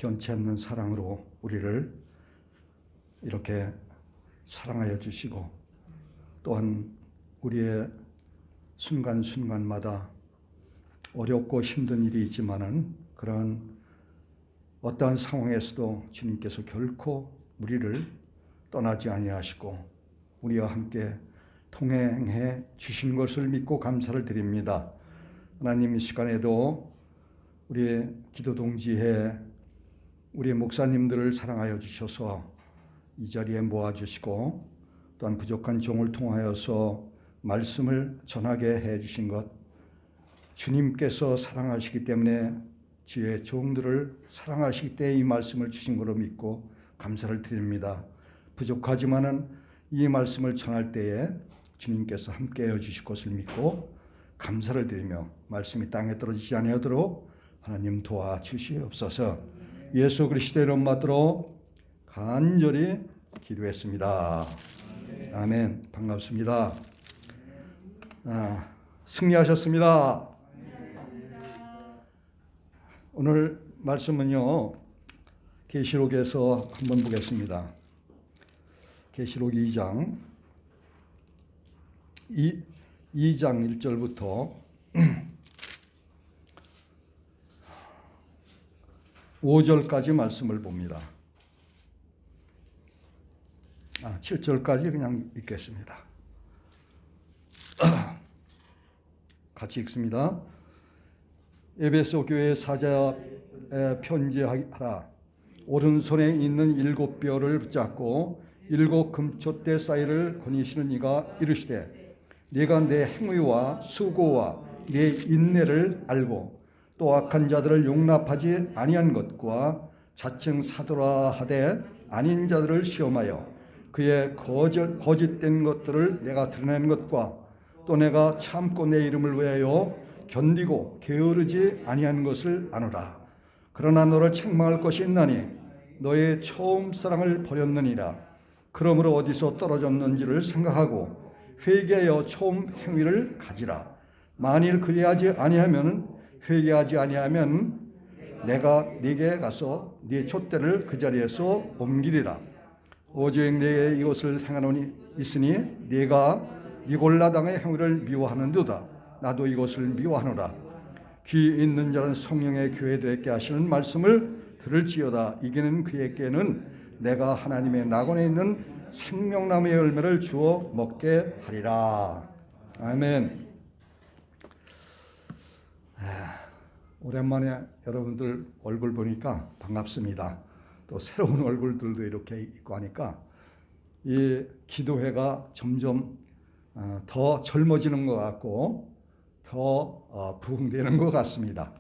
변치 않는 사랑으로 우리를 이렇게 사랑하여 주시고, 또한 우리의 순간순간마다 어렵고 힘든 일이 있지만은 그런 어떠한 상황에서도 주님께서 결코 우리를 떠나지 아니하시고 우리와 함께 동행해 주신 것을 믿고 감사를 드립니다. 하나님, 이 시간에도 우리 기도 동지회 우리 목사님들을 사랑하여 주셔서 이 자리에 모아주시고 또한 부족한 종을 통하여서 말씀을 전하게 해 주신 것, 주님께서 사랑하시기 때문에 주의 종들을 사랑하시기 때문에 이 말씀을 주신 것으로 믿고 감사를 드립니다. 부족하지만은 이 말씀을 전할 때에 주님께서 함께해 주실 것을 믿고 감사를 드리며 말씀이 땅에 떨어지지 아니하도록 하나님 도와주시옵소서. 예수 그리스도의 이름 받들어 간절히 기도했습니다. 아멘. 반갑습니다. 승리하셨습니다. 오늘 말씀은요, 계시록에서 한번 보겠습니다. 계시록 2장 1절부터 5절까지 말씀을 봅니다. 7절까지 그냥 읽겠습니다. 같이 읽습니다. 에베소 교회 사자에 편지하라. 오른손에 있는 7뼈를 붙잡고 7 금촛대 사이를 거니시는 이가 이르시되, 네가 내 행위와 수고와 네 인내를 알고 또 악한 자들을 용납하지 아니한 것과 자칭 사도라 하되 아닌 자들을 시험하여 그의 거짓된 것들을 내가 드러낸 것과 또 내가 참고 내 이름을 위하여 견디고 게으르지 아니한 것을 아노라. 그러나 너를 책망할 것이 있나니 너의 처음 사랑을 버렸느니라. 그러므로 어디서 떨어졌는지를 생각하고 회개하여 처음 행위를 가지라. 만일 그리하지 아니하면 회개하지 아니하면 내가 네게 가서 네 촛대를 그 자리에서 옮기리라. 오직 내게 이것을 행하노니 있으니 네가 니골라당의 행위를 미워하는도다. 나도 이것을 미워하노라. 귀 있는 자는 성령의 교회들에게 하시는 말씀을 들을지어다. 이기는 그에게는 내가 하나님의 낙원에 있는 생명나무의 열매를 주어 먹게 하리라. 아멘. 오랜만에 여러분들 얼굴 보니까 반갑습니다. 또 새로운 얼굴들도 이렇게 있고 하니까 이 기도회가 점점 더 젊어지는 것 같고 더 부흥되는 것 같습니다.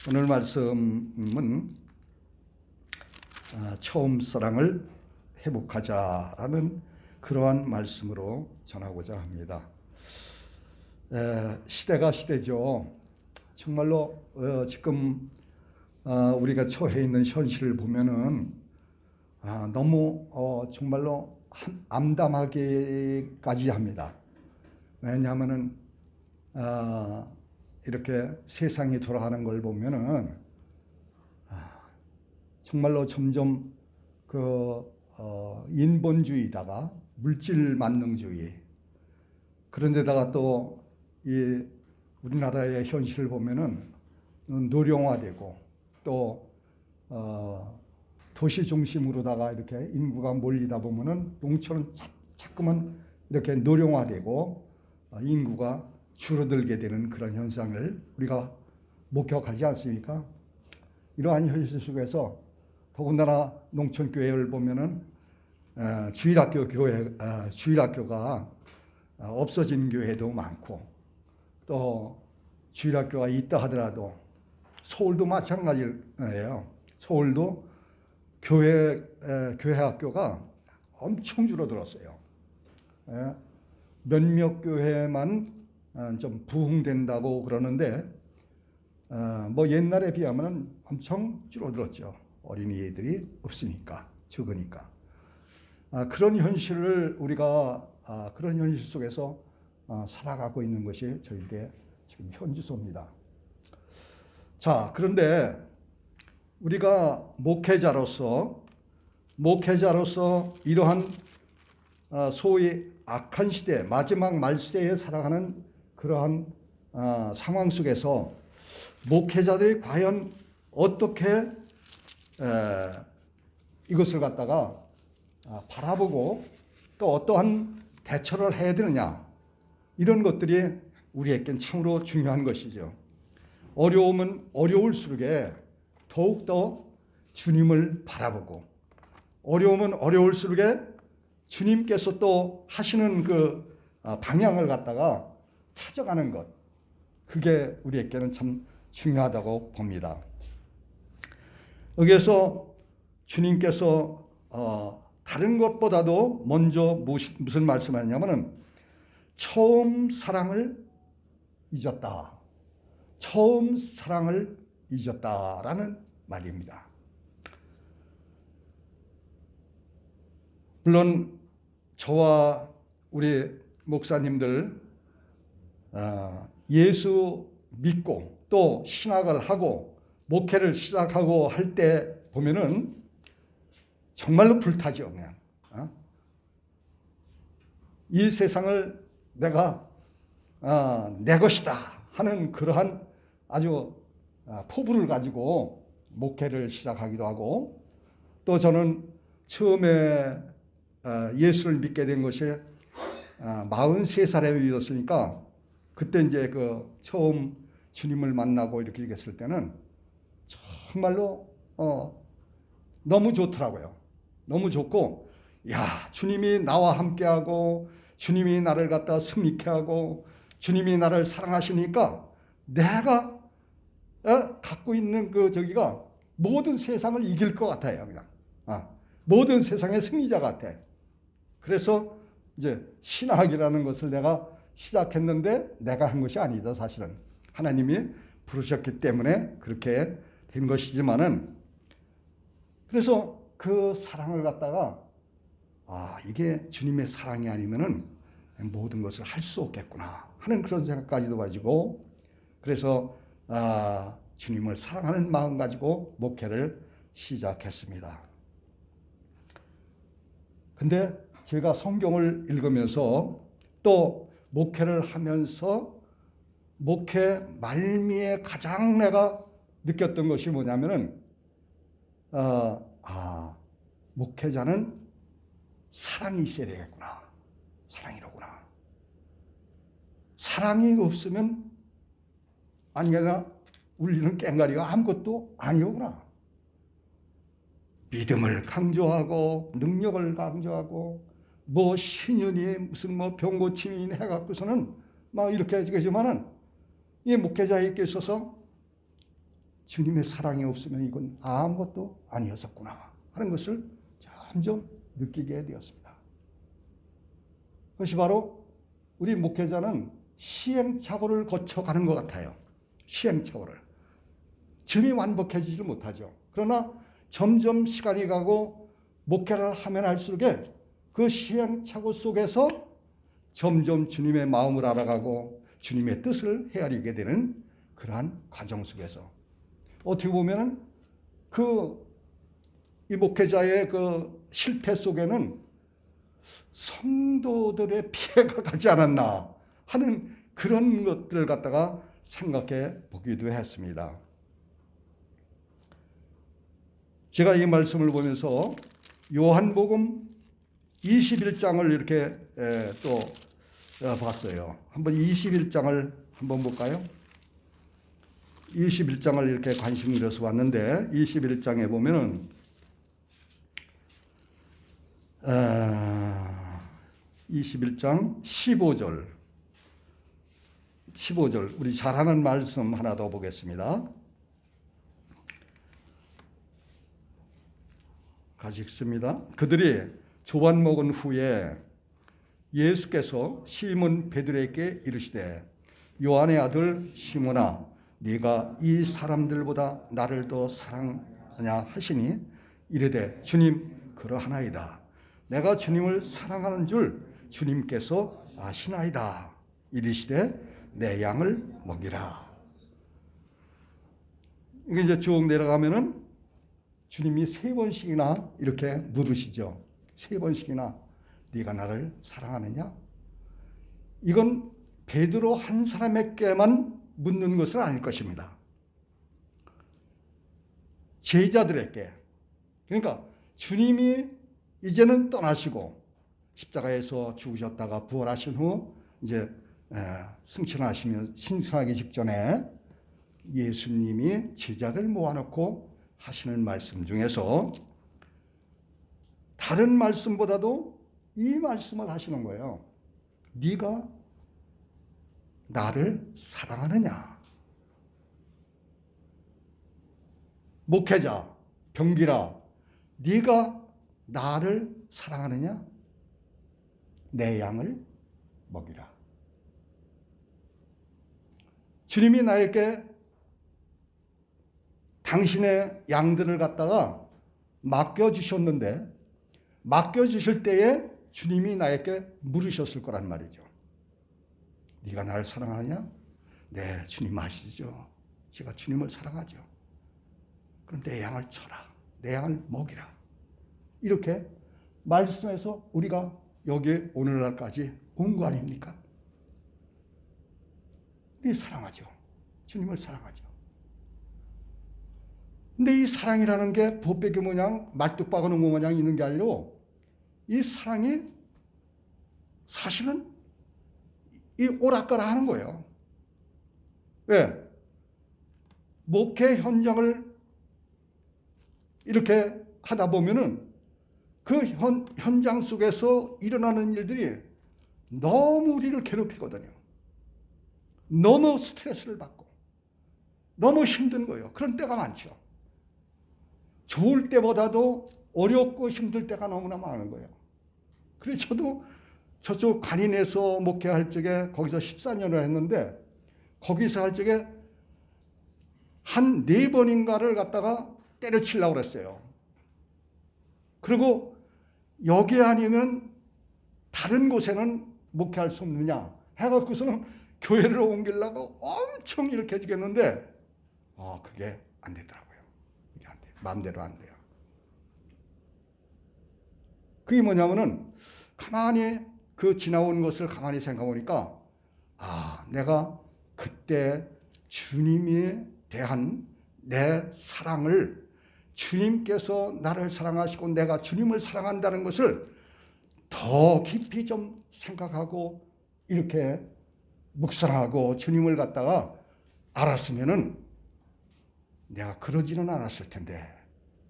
오늘 말씀은 처음 사랑을 회복하자라는 그러한 말씀으로 전하고자 합니다. 시대가 시대죠. 정말로 지금 우리가 처해 있는 현실을 보면은 너무 정말로 암담하기까지 합니다. 왜냐하면은 이렇게 세상이 돌아가는 걸 보면은 정말로 점점 인본주의다가 물질 만능주의, 그런데다가 또 이 우리나라의 현실을 보면은 노령화되고 또 도시 중심으로다가 이렇게 인구가 몰리다 보면은 농촌은 자꾸만 이렇게 노령화되고 인구가 줄어들게 되는 그런 현상을 우리가 목격하지 않습니까? 이러한 현실 속에서 더군다나 농촌 교회를 보면은 주일학교가 없어진 교회도 많고, 또 주일학교가 있다 하더라도 서울도 마찬가지예요. 서울도 교회 학교가 엄청 줄어들었어요. 몇몇 교회만 좀 부흥된다고 그러는데 뭐 옛날에 비하면 엄청 줄어들었죠. 어린이들이 없으니까, 적으니까. 그런 현실을 우리가 그런 현실 속에서 살아가고 있는 것이 저희들의 지금 현주소입니다. 자, 그런데 우리가 목회자로서 이러한 소위 악한 시대, 마지막 말세에 살아가는 그러한 상황 속에서 목회자들이 과연 어떻게 이것을 갖다가 바라보고 또 어떠한 대처를 해야 되느냐, 이런 것들이 우리에겐 참으로 중요한 것이죠. 어려움은 어려울수록에 더욱더 주님을 바라보고, 어려움은 어려울수록에 주님께서 또 하시는 그 방향을 갖다가 찾아가는 것, 그게 우리에게는 참 중요하다고 봅니다. 여기에서 주님께서 다른 것보다도 먼저 무슨 말씀하냐면은 처음 사랑을 잊었다. 처음 사랑을 잊었다라는 말입니다. 물론 저와 우리 목사님들 예수 믿고 또 신학을 하고 목회를 시작하고 할 때 보면은 정말로 불타죠. 그냥 이 세상을 내가 내 것이다 하는 그러한 아주 포부를 가지고 목회를 시작하기도 하고, 또 저는 처음에 예수를 믿게 된 것이 43살에 믿었으니까, 그때 이제 그 처음 주님을 만나고 이렇게 했을 때는 정말로 너무 좋더라고요. 너무 좋고, 야, 주님이 나와 함께하고 주님이 나를 갖다 승리케 하고 주님이 나를 사랑하시니까 내가 갖고 있는 그 저기가 모든 세상을 이길 것 같아요. 그냥 모든 세상의 승리자 같아. 그래서 이제 신학이라는 것을 내가 시작했는데 내가 한 것이 아니다. 사실은 하나님이 부르셨기 때문에 그렇게 된 것이지만은, 그래서 그 사랑을 갖다가 이게 주님의 사랑이 아니면은 모든 것을 할 수 없겠구나 하는 그런 생각까지도 가지고, 그래서 주님을 사랑하는 마음 가지고 목회를 시작했습니다. 근데 제가 성경을 읽으면서 또 목회를 하면서 목회 말미에 가장 내가 느꼈던 것이 뭐냐면은 목회자는 사랑이 있어야 되겠구나. 사랑이로구나. 사랑이 없으면 아니나 울리는 꽹과리가 아무것도 아니오구나. 믿음을 강조하고 능력을 강조하고 뭐 신윤이 무슨 뭐 병고침이 해갖고서는 막 이렇게 하지만은 이 목회자에게 있어서 주님의 사랑이 없으면 이건 아무것도 아니었었구나 하는 것을 점점 느끼게 되었습니다. 그것이 바로 우리 목회자는 시행착오를 거쳐가는 것 같아요. 시행착오를. 점이 완벽해지지 못하죠. 그러나 점점 시간이 가고 목회를 하면 할수록에 그 시행착오 속에서 점점 주님의 마음을 알아가고 주님의 뜻을 헤아리게 되는 그러한 과정 속에서 어떻게 보면은 이 목회자의 그 실패 속에는 성도들의 피해가 가지 않았나 하는 그런 것들을 갖다가 생각해 보기도 했습니다. 제가 이 말씀을 보면서 요한복음 21장을 이렇게 또 봤어요. 한번 21장을 한번 볼까요? 21장을 이렇게 관심을 들여서 봤는데 21장에 보면은 21장 15절 우리 잘하는 말씀 하나 더 보겠습니다. 같이 읽습니다. 그들이 조반 먹은 후에 예수께서 시몬 베드로에게 이르시되 요한의 아들 시몬아 네가 이 사람들보다 나를 더 사랑하냐 하시니 이르되 주님 그러하나이다. 내가 주님을 사랑하는 줄 주님께서 아시나이다. 이르시되 내 양을 먹이라. 이게 이제 쭉 내려가면은 주님이 3번씩이나 이렇게 물으시죠. 3번씩이나 네가 나를 사랑하느냐? 이건 베드로 한 사람에게만 묻는 것은 아닐 것입니다. 제자들에게. 그러니까 주님이 이제는 떠나시고 십자가에서 죽으셨다가 부활하신 후 이제 승천하기 직전에 예수님이 제자를 모아놓고 하시는 말씀 중에서 다른 말씀보다도 이 말씀을 하시는 거예요. 네가 나를 사랑하느냐? 목회자, 병기라, 네가 나를 사랑하느냐? 내 양을 먹이라. 주님이 나에게 당신의 양들을 갖다가 맡겨주셨는데 맡겨주실 때에 주님이 나에게 물으셨을 거란 말이죠. 네가 나를 사랑하느냐? 네, 주님 아시죠? 제가 주님을 사랑하죠. 그럼 내 양을 쳐라. 내 양을 먹이라. 이렇게 말씀해서 우리가 여기 오늘날까지 온 거 아닙니까? 우리 사랑하죠. 주님을 사랑하죠. 근데 이 사랑이라는 게 부엌배기 모양 말뚝박아놓은 거 모양 있는 게 아니라 이 사랑이 사실은 이 오락가락 하는 거예요. 왜? 목회 현장을 이렇게 하다 보면은 그 현장 속에서 일어나는 일들이 너무 우리를 괴롭히거든요. 너무 스트레스를 받고 너무 힘든 거예요. 그런 때가 많죠. 좋을 때보다도 어렵고 힘들 때가 너무나 많은 거예요. 그래서 저도 저쪽 간인에서 목회할 적에 거기서 14년을 했는데 거기서 할 적에 한 4번인가를 갖다가 때려치려고 그랬어요. 그리고 여기 아니면 다른 곳에는 목회할 수 없느냐 해갖고서는 교회를 옮기려고 엄청 이렇게 해주겠는데 그게 안 되더라고요. 이게 안 돼요. 마음대로 안 돼요. 그게 뭐냐면은 가만히 그 지나온 것을 가만히 생각해 보니까 내가 그때 주님에 대한 내 사랑을 주님께서 나를 사랑하시고 내가 주님을 사랑한다는 것을 더 깊이 좀 생각하고 이렇게 묵상하고 주님을 갖다가 알았으면은 내가 그러지는 않았을 텐데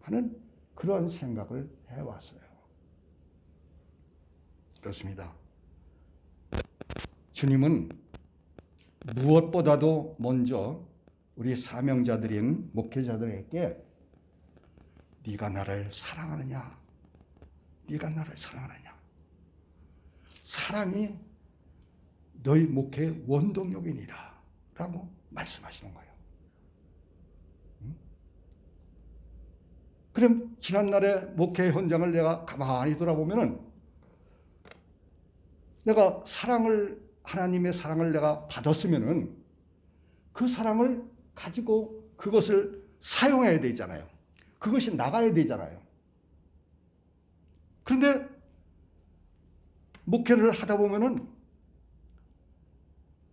하는 그런 생각을 해왔어요. 그렇습니다. 주님은 무엇보다도 먼저 우리 사명자들인 목회자들에게 네가 나를 사랑하느냐? 네가 나를 사랑하느냐? 사랑이 너희 목회의 원동력이니라 라고 말씀하시는 거예요. 그럼 지난날의 목회 현장을 내가 가만히 돌아보면은 내가 하나님의 사랑을 내가 받았으면은 그 사랑을 가지고 그것을 사용해야 되잖아요. 그것이 나가야 되잖아요. 그런데 목회를 하다 보면은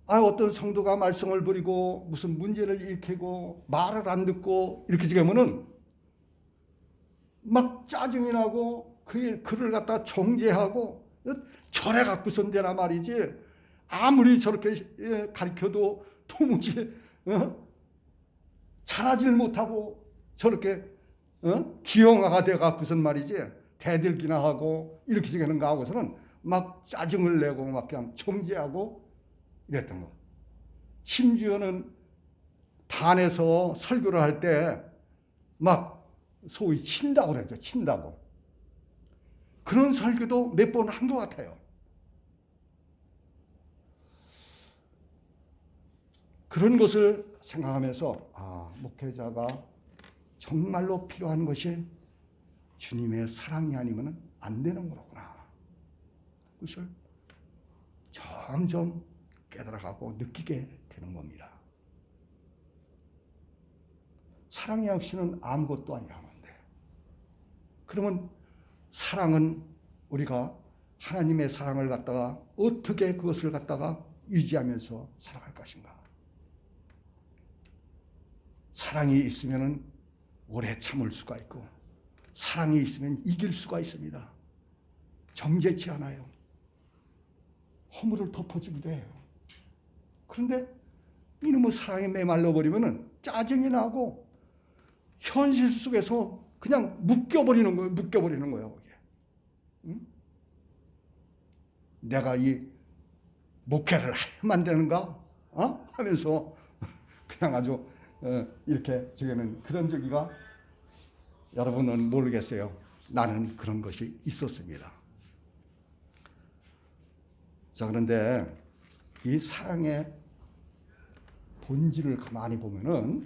어떤 성도가 말썽을 부리고 무슨 문제를 일으키고 말을 안 듣고 이렇게 되면은 막 짜증이 나고 그를 갖다 정죄하고 절에 갖고선 되나 말이지 아무리 저렇게 가르쳐도 도무지 잘하지를 못하고 저렇게 기형아가 돼 갖고선 말이지 대들기나 하고 이렇게 되는가 하고서는 막 짜증을 내고 막 그냥 정죄하고 이랬던 거. 심지어는 단에서 설교를 할 때 막 소위 친다고 그러죠. 친다고. 그런 설교도 몇 번 한 것 같아요. 그런 것을 생각하면서 목회자가 정말로 필요한 것이 주님의 사랑이 아니면 안 되는 거구나. 그것을 점점 깨달아가고 느끼게 되는 겁니다. 사랑이 없이는 아무것도 아니라면 돼. 그러면 사랑은 우리가 하나님의 사랑을 갖다가 어떻게 그것을 갖다가 유지하면서 살아갈 것인가? 사랑이 있으면 오래 참을 수가 있고, 사랑이 있으면 이길 수가 있습니다. 정죄치 않아요. 허물을 덮어주기도 해요. 그런데 이놈의 사랑에 메말라 버리면 짜증이 나고 현실 속에서 그냥 묶여버리는 거예요. 거기에. 응? 내가 이 목회를 해야만 되는가? 하면서 그냥 아주 이렇게 저기는 그런 적이가 여러분은 모르겠어요. 나는 그런 것이 있었습니다. 자, 그런데 이 사랑의 본질을 가만히 보면은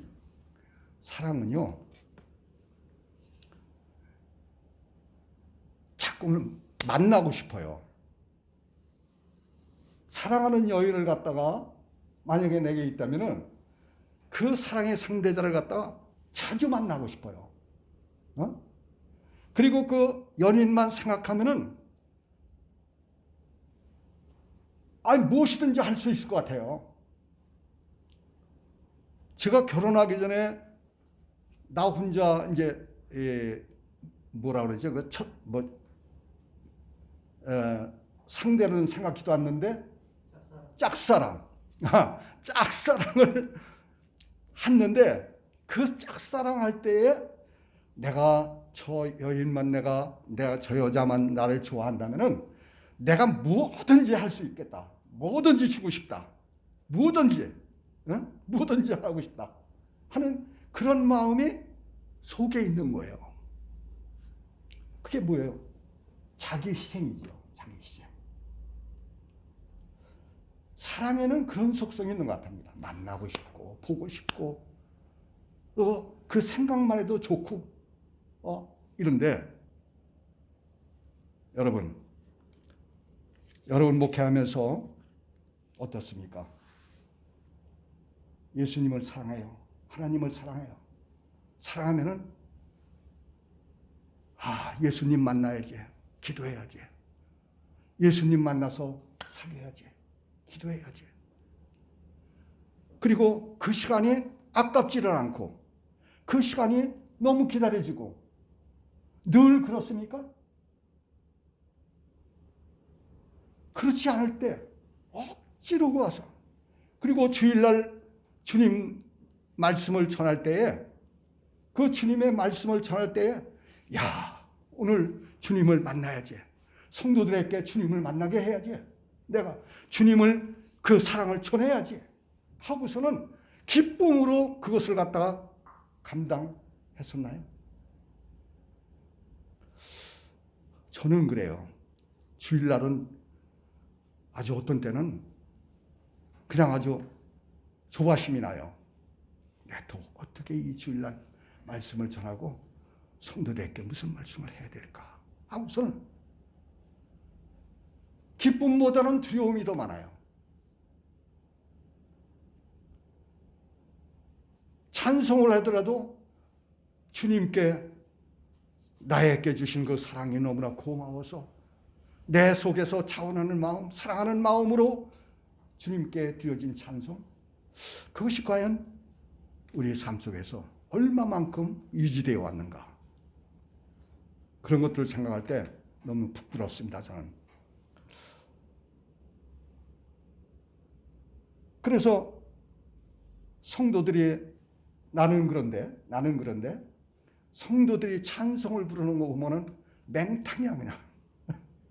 사랑은요, 자꾸는 만나고 싶어요. 사랑하는 여인을 갖다가 만약에 내게 있다면은 그 사랑의 상대자를 갖다가 자주 만나고 싶어요. 그리고 그 연인만 생각하면은 무엇이든지 할 수 있을 것 같아요. 제가 결혼하기 전에 나 혼자 이제 뭐라 그러죠? 그 상대는 생각지도 않는데 짝사랑. 짝사랑을 했는데 그 짝사랑 할 때에 내가 저 여인만 내가 저 여자만 나를 좋아한다면은 내가 뭐든지 할 수 있겠다. 뭐든지 주고 싶다. 뭐든지 하고 싶다 하는 그런 마음이 속에 있는 거예요. 그게 뭐예요? 자기 희생이죠. 자기 희생. 사랑에는 그런 속성이 있는 것 같습니다. 만나고 싶고 보고 싶고 그 생각만 해도 좋고 이런데 여러분 목회하면서 어떻습니까? 예수님을 사랑해요. 하나님을 사랑해요. 사랑하면은 예수님 만나야지. 기도해야지. 예수님 만나서 사귀어야지. 기도해야지. 그리고 그 시간이 아깝지를 않고 그 시간이 너무 기다려지고 늘 그렇습니까? 그렇지 않을 때 억지로 와서 그리고 주일날 주님 말씀을 전할 때에 그 주님의 말씀을 전할 때에 오늘 주님을 만나야지. 성도들에게 주님을 만나게 해야지. 내가 주님을 그 사랑을 전해야지 하고서는 기쁨으로 그것을 갖다가 감당했었나요? 저는 그래요. 주일날은 아주 어떤 때는 그냥 아주 조바심이 나요. 내가 어떻게 이 주일날 말씀을 전하고 성도들에게 무슨 말씀을 해야 될까 하고서는 기쁨보다는 두려움이 더 많아요. 찬송을 하더라도 주님께 나에게 주신 그 사랑이 너무나 고마워서 내 속에서 자원하는 마음, 사랑하는 마음으로 주님께 드려진 찬송, 그것이 과연 우리의 삶 속에서 얼마만큼 유지되어 왔는가. 그런 것들을 생각할 때 너무 부끄럽습니다, 저는. 그래서 성도들이 나는 그런데 성도들이 찬송을 부르는 거 보면은 맹탕이야 그냥.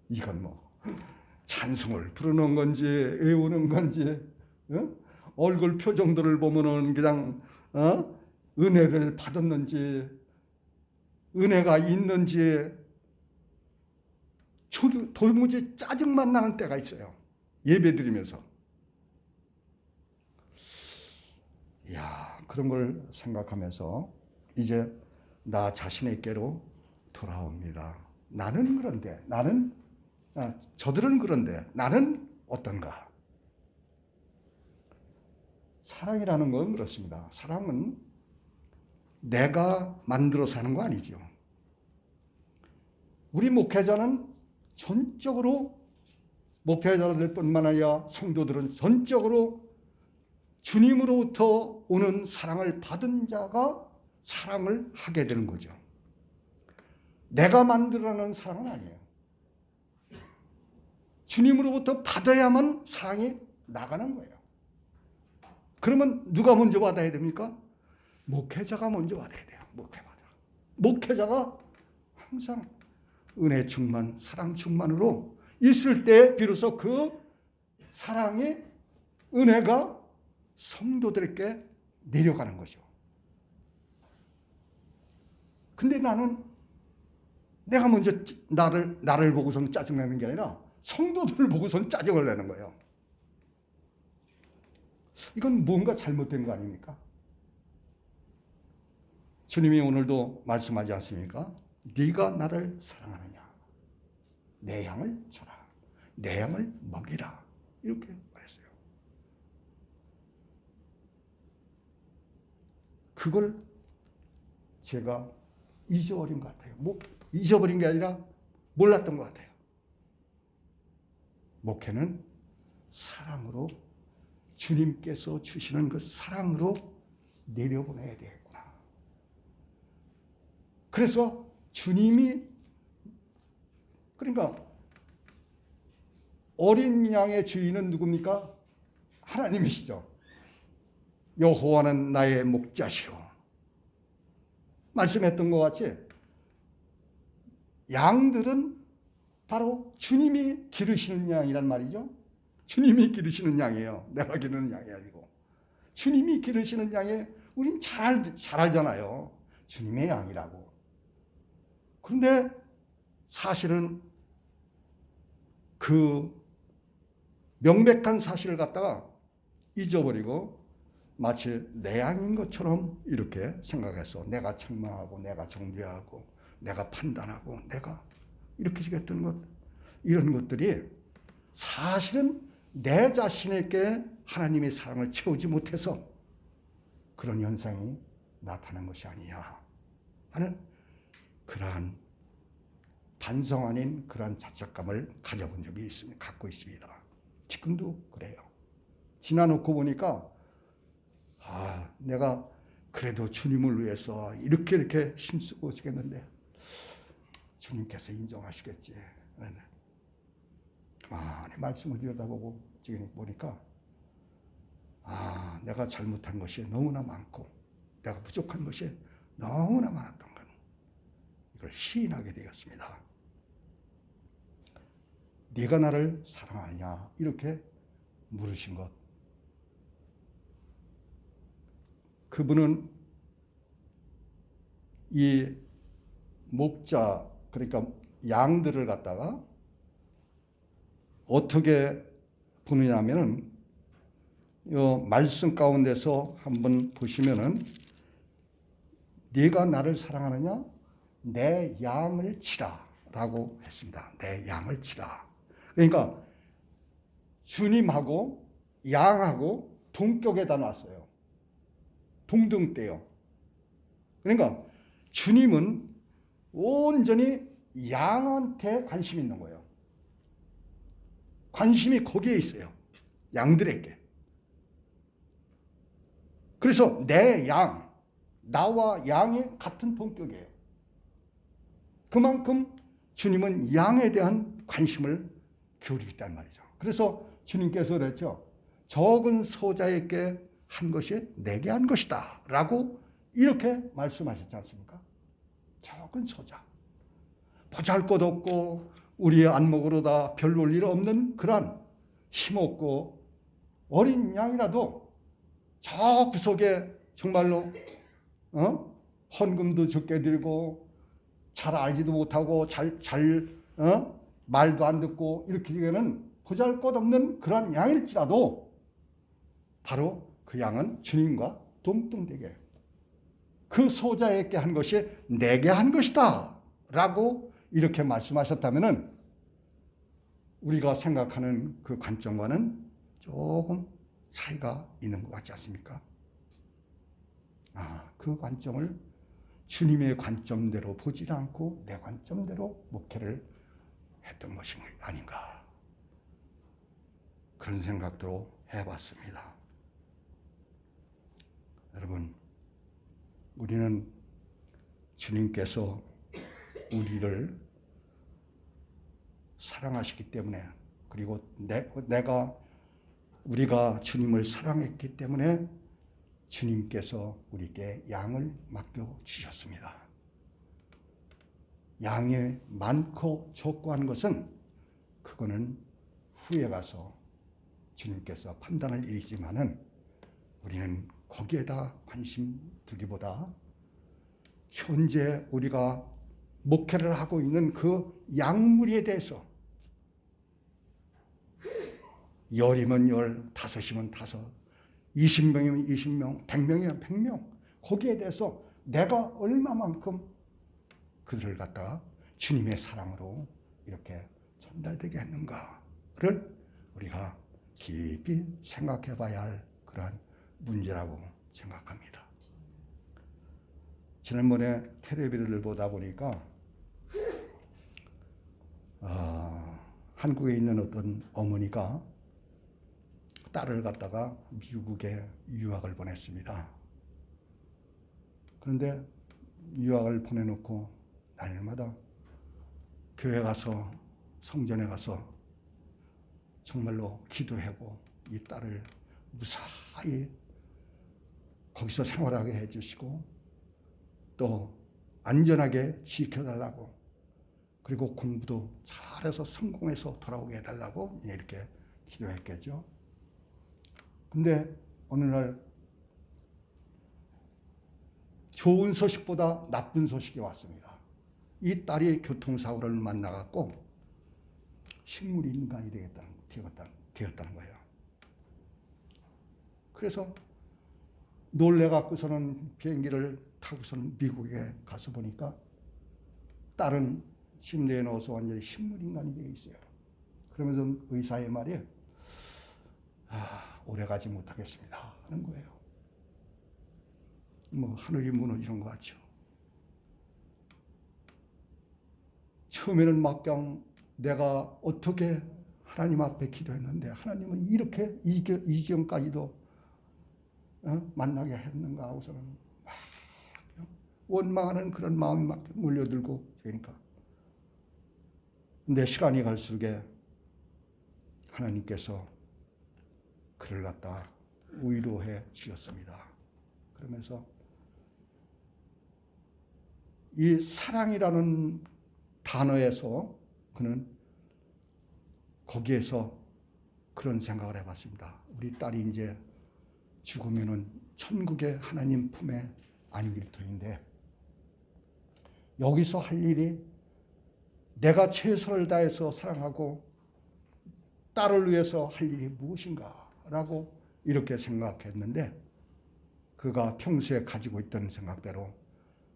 이건 뭐 찬송을 부르는 건지 외우는 건지 얼굴 표정들을 보면은 그냥 은혜를 받았는지 은혜가 있는지 도무지 짜증만 나는 때가 있어요. 예배 드리면서. 그런 걸 생각하면서 이제 나 자신에게로 돌아옵니다. 나는 그런데 저들은 그런데 나는 어떤가? 사랑이라는 건 그렇습니다. 사랑은 내가 만들어서 하는 거 아니죠. 우리 목회자는 전적으로, 목회자들 뿐만 아니라 성도들은 전적으로 주님으로부터 오는 사랑을 받은 자가 사랑을 하게 되는 거죠. 내가 만들어내는 사랑은 아니에요. 주님으로부터 받아야만 사랑이 나가는 거예요. 그러면 누가 먼저 받아야 됩니까? 목회자가 먼저 받아야 돼요. 목회자가 항상 은혜 충만, 사랑 충만으로 있을 때 비로소 그 사랑의 은혜가 성도들에게 내려가는 거죠. 근데 나는 내가 먼저 나를 보고선 짜증내는 게 아니라 성도들을 보고선 짜증을 내는 거예요. 이건 뭔가 잘못된 거 아닙니까? 주님이 오늘도 말씀하지 않습니까? 네가 나를 사랑하느냐? 내 양을 쳐라. 내 양을 먹이라. 이렇게 말했어요. 그걸 제가 잊어버린 것 같아요. 잊어버린 게 아니라 몰랐던 것 같아요. 목회는 사랑으로, 주님께서 주시는 그 사랑으로 내려보내야 되겠구나. 그래서 주님이, 그러니까 어린 양의 주인은 누굽니까? 하나님이시죠. 여호와는 나의 목자시오. 말씀했던 것 같이 양들은 바로 주님이 기르시는 양이란 말이죠. 주님이 기르시는 양이에요. 내가 기르는 양이 아니고. 주님이 기르시는 양에 우린 잘 알잖아요. 주님의 양이라고. 그런데 사실은 그 명백한 사실을 갖다가 잊어버리고 마치 내 양인 것처럼 이렇게 생각해서 내가 책망하고 내가 정죄하고 내가 판단하고 내가 이렇게 지겠던 것, 이런 것들이 사실은 내 자신에게 하나님의 사랑을 채우지 못해서 그런 현상이 나타난 것이 아니냐 하는 그러한 반성 아닌 그러한 자책감을 가져본 적이 있습니다. 갖고 있습니다. 지금도 그래요. 지나놓고 보니까 내가 그래도 주님을 위해서 이렇게 힘쓰고 지겠는데 주님께서 인정하시겠지. 가만히 말씀을 들여다보고 지금 보니까 내가 잘못한 것이 너무나 많고 내가 부족한 것이 너무나 많았던 건 이걸 시인하게 되었습니다. 네가 나를 사랑하느냐 이렇게 물으신 것. 그분은 이 목자, 그러니까 양들을 갖다가 어떻게 보느냐면은 이 말씀 가운데서 한번 보시면은 네가 나를 사랑하느냐? 내 양을 치라라고 했습니다. 내 양을 치라. 그러니까 주님하고 양하고 동격에다 놨어요. 동등대요. 그러니까 주님은 온전히 양한테 관심이 있는 거예요. 관심이 거기에 있어요. 양들에게. 그래서 내 양, 나와 양이 같은 동격이에요. 그만큼 주님은 양에 대한 관심을 기울이겠다는 말이죠. 그래서 주님께서 그랬죠. 적은 소자에게 한 것이 내게 한 것이다 라고 이렇게 말씀하셨지 않습니까? 적은 소자, 보잘것없고 우리의 안목으로 다 별 볼 일 없는 그런 힘없고 어린 양이라도 저 구석에 정말로 헌금도 적게 들고 잘 알지도 못하고 말도 안 듣고 이렇게 되는 보잘것없는 그런 양일지라도 바로 그 양은 주님과 동등되게 그 소자에게 한 것이 내게 한 것이다 라고 이렇게 말씀하셨다면 우리가 생각하는 그 관점과는 조금 차이가 있는 것 같지 않습니까? 그 관점을 주님의 관점대로 보지 않고 내 관점대로 목회를 했던 것이 아닌가, 그런 생각도 해봤습니다. 여러분, 우리는 주님께서 우리를 사랑하시기 때문에, 그리고 우리가 주님을 사랑했기 때문에 주님께서 우리에게 양을 맡겨주셨습니다. 양이 많고 적고 하는 것은 그거는 후에 가서 주님께서 판단을 일으키지만은 우리는 거기에다 관심 두기보다 현재 우리가 목회를 하고 있는 그 양무리에 대해서, 10이면 10, 5이면 5, 20명이면 20명, 100명이면 100명, 거기에 대해서 내가 얼마만큼 그들을 갖다가 주님의 사랑으로 이렇게 전달되게 했는가를 우리가 깊이 생각해 봐야 할 그러한 문제라고 생각합니다. 지난번에 텔레비를 보다 보니까 한국에 있는 어떤 어머니가 딸을 갖다가 미국에 유학을 보냈습니다. 그런데 유학을 보내놓고 날마다 교회 가서, 성전에 가서 정말로 기도하고 이 딸을 무사히 거기서 생활하게 해주시고 또 안전하게 지켜달라고, 그리고 공부도 잘해서 성공해서 돌아오게 해달라고 이렇게 기도했겠죠. 근데 어느 날 좋은 소식보다 나쁜 소식이 왔습니다. 이 딸이 교통사고를 만나갖고 식물 인간이 되었다는 거예요. 그래서 놀래갖고서는 비행기를 타고서는 미국에 가서 보니까 딸은 침대에 누워서 완전히 식물 인간이 되어 있어요. 그러면서 의사의 말이 오래 가지 못하겠습니다 하는 거예요. 하늘이 무너지는 것 같죠. 처음에는 막강 내가 어떻게 하나님 앞에 기도했는데 하나님은 이렇게 이 지경까지도 만나게 했는가 하고서는 막 원망하는 그런 마음이 막 몰려들고 그러니까. 근데 시간이 갈수록 하나님께서 그를 갖다 위로해 주셨습니다. 그러면서 이 사랑이라는 단어에서 그는 거기에서 그런 생각을 해봤습니다. 우리 딸이 이제 죽으면은 천국의 하나님 품에 안길 터인데 여기서 할 일이 내가 최선을 다해서 사랑하고 딸을 위해서 할 일이 무엇인가라고 이렇게 생각했는데, 그가 평소에 가지고 있던 생각대로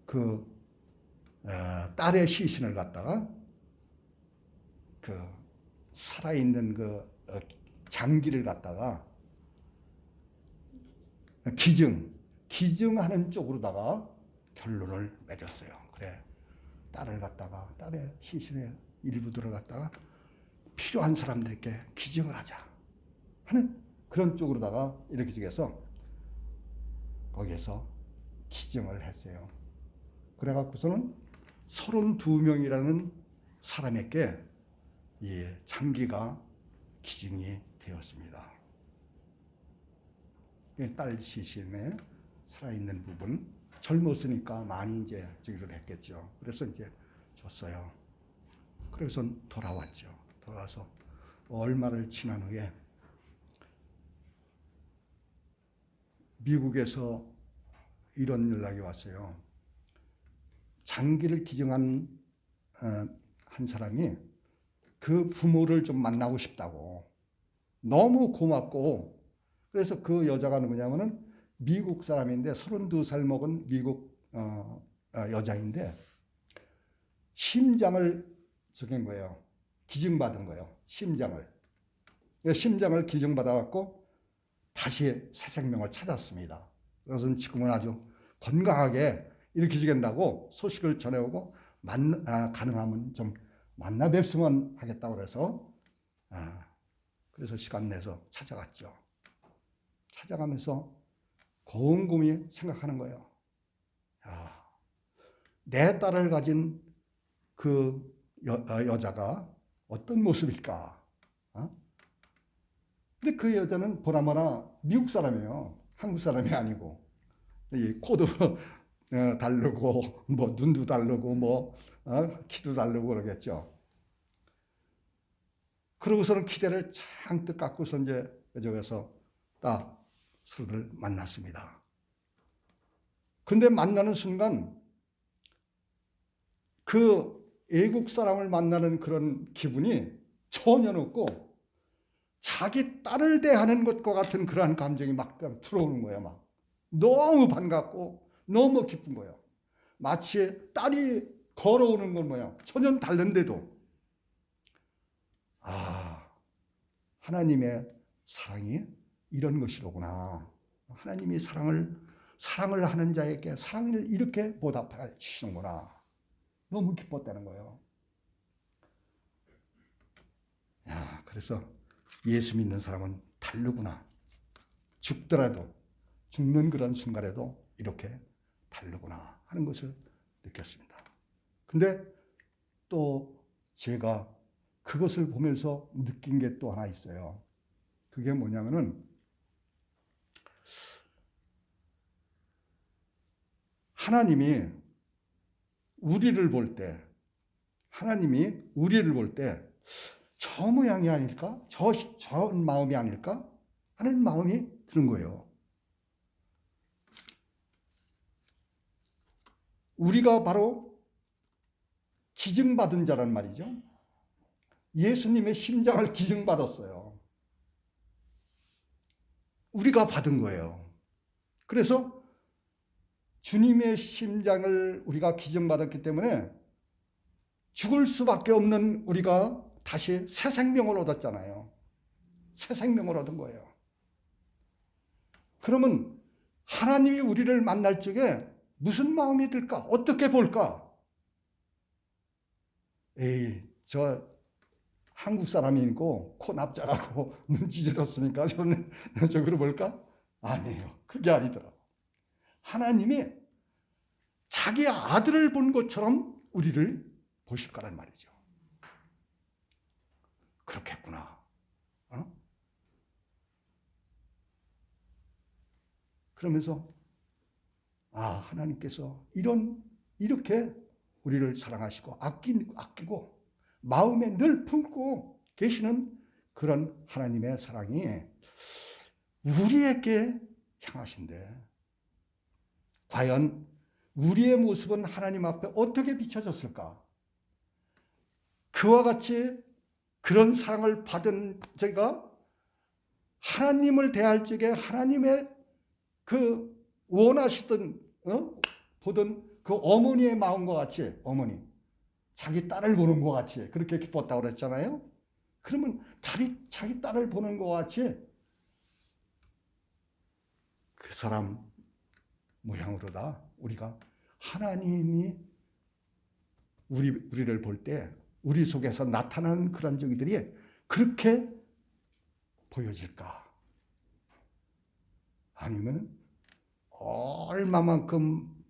그 딸의 시신을 갖다가 그 살아있는 그 장기를 갖다가 기증하는 쪽으로다가 결론을 맺었어요. 그래, 딸의 시신의 일부들을 갖다가 필요한 사람들에게 기증을 하자 하는 그런 쪽으로다가 이렇게 해서 거기에서 기증을 했어요. 그래갖고서는 32명이라는 사람에게 이 장기가 기증이 되었습니다. 딸 시신에 살아있는 부분, 젊었으니까 많이 이제 저기를 했겠죠. 그래서 이제 줬어요. 그래서 돌아왔죠. 돌아와서 얼마를 지난 후에 미국에서 이런 연락이 왔어요. 장기를 기증한 한 사람이 그 부모를 좀 만나고 싶다고, 너무 고맙고, 그래서 그 여자가 누구냐면은 미국 사람인데 32살 먹은 미국 여자인데 심장을 저긴 거예요. 기증받은 거예요. 심장을 기증받아갖고 다시 새 생명을 찾았습니다. 그래서 지금은 아주 건강하게 일으키시겠다고 소식을 전해오고 가능하면 좀 만나 뵙으면 하겠다고 그래서 그래서 시간 내서 찾아갔죠. 찾아가면서 곰곰이 생각하는 거예요. 내 딸을 가진 그 여자가 어떤 모습일까? 근데 그 여자는 보나마나 미국 사람이에요. 한국 사람이 아니고. 이 코도 다르고 뭐 눈도 다르고 뭐 키도 다르고 그러겠죠. 그러고서는 기대를 잔뜩 갖고서 이제 저기서 딱 서로를 만났습니다. 근데 만나는 순간 그 외국 사람을 만나는 그런 기분이 전혀 없고 자기 딸을 대하는 것과 같은 그러한 감정이 막 들어오는 거예요. 막 너무 반갑고 너무 기쁜 거예요. 마치 딸이 걸어오는 건 뭐야 전혀 다른데도 하나님의 사랑이 이런 것이로구나. 하나님이 사랑을 하는 자에게 사랑을 이렇게 보답해 주시는구나. 너무 기뻤다는 거예요. 그래서 예수 믿는 사람은 다르구나. 죽는 그런 순간에도 이렇게 다르구나 하는 것을 느꼈습니다. 근데 또 제가 그것을 보면서 느낀 게 또 하나 있어요. 그게 뭐냐면은 하나님이 우리를 볼 때 저 모양이 아닐까? 저 마음이 아닐까? 하는 마음이 드는 거예요. 우리가 바로 기증받은 자란 말이죠. 예수님의 심장을 기증받았어요. 우리가 받은 거예요. 그래서 주님의 심장을 우리가 기증받았기 때문에 죽을 수밖에 없는 우리가 다시 새 생명을 얻었잖아요. 새 생명을 얻은 거예요. 그러면 하나님이 우리를 만날 적에 무슨 마음이 들까? 어떻게 볼까? 저 한국 사람이고 코 납작하고 눈 찢어졌으니까 저는 저기로 볼까? 아니에요. 그게 아니더라고. 하나님이 자기 아들을 본 것처럼 우리를 보실 거란 말이죠. 그렇겠구나. 그러면서 하나님께서 이렇게 우리를 사랑하시고 아끼고 마음에 늘 품고 계시는 그런 하나님의 사랑이 우리에게 향하신데 과연 우리의 모습은 하나님 앞에 어떻게 비춰졌을까? 그와 같이 그런 사랑을 받은 제가 하나님을 대할 적에 하나님의 그 원하시던 보던 그 어머니의 마음과 같이 자기 딸을 보는 것 같이 그렇게 기뻤다고 그랬잖아요. 그러면 자기 딸을 보는 것 같이 그 사람 모양으로다 우리가 하나님이 우리를 볼 때 우리 속에서 나타나는 그런 정의들이 그렇게 보여질까? 아니면 얼마만큼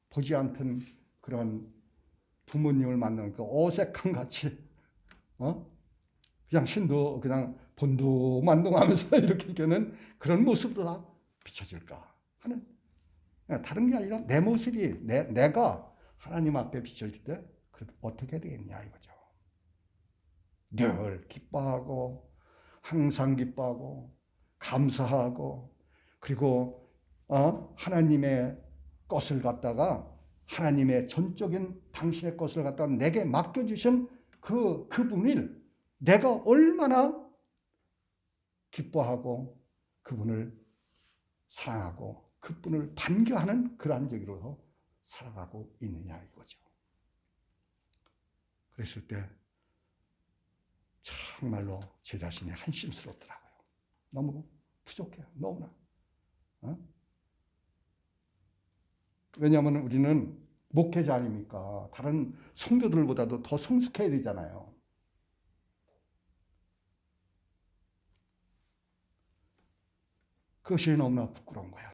보지 않던 그런 부모님을 만나는 그 어색함 같이 그냥 신도 그냥 본두만동하면서 이렇게 되는 그런 모습으로 다 비춰질까 하는 다른 게 아니라 내 모습이 내가 하나님 앞에 비춰질 때 어떻게 되겠냐 이거죠. 늘 기뻐하고 항상 기뻐하고 감사하고 그리고 하나님의 것을 갖다가 하나님의 전적인 당신의 것을 갖다가 내게 맡겨주신 그분을 내가 얼마나 기뻐하고 그분을 사랑하고 그분을 반겨하는 그러한 적으로 살아가고 있느냐 이거죠. 그랬을 때 정말로 제 자신이 한심스럽더라고요. 너무 부족해요. 너무나. 왜냐하면 우리는 목회자 아닙니까? 다른 성도들보다도 더 성숙해야 되잖아요. 그것이 너무나 부끄러운 거예요.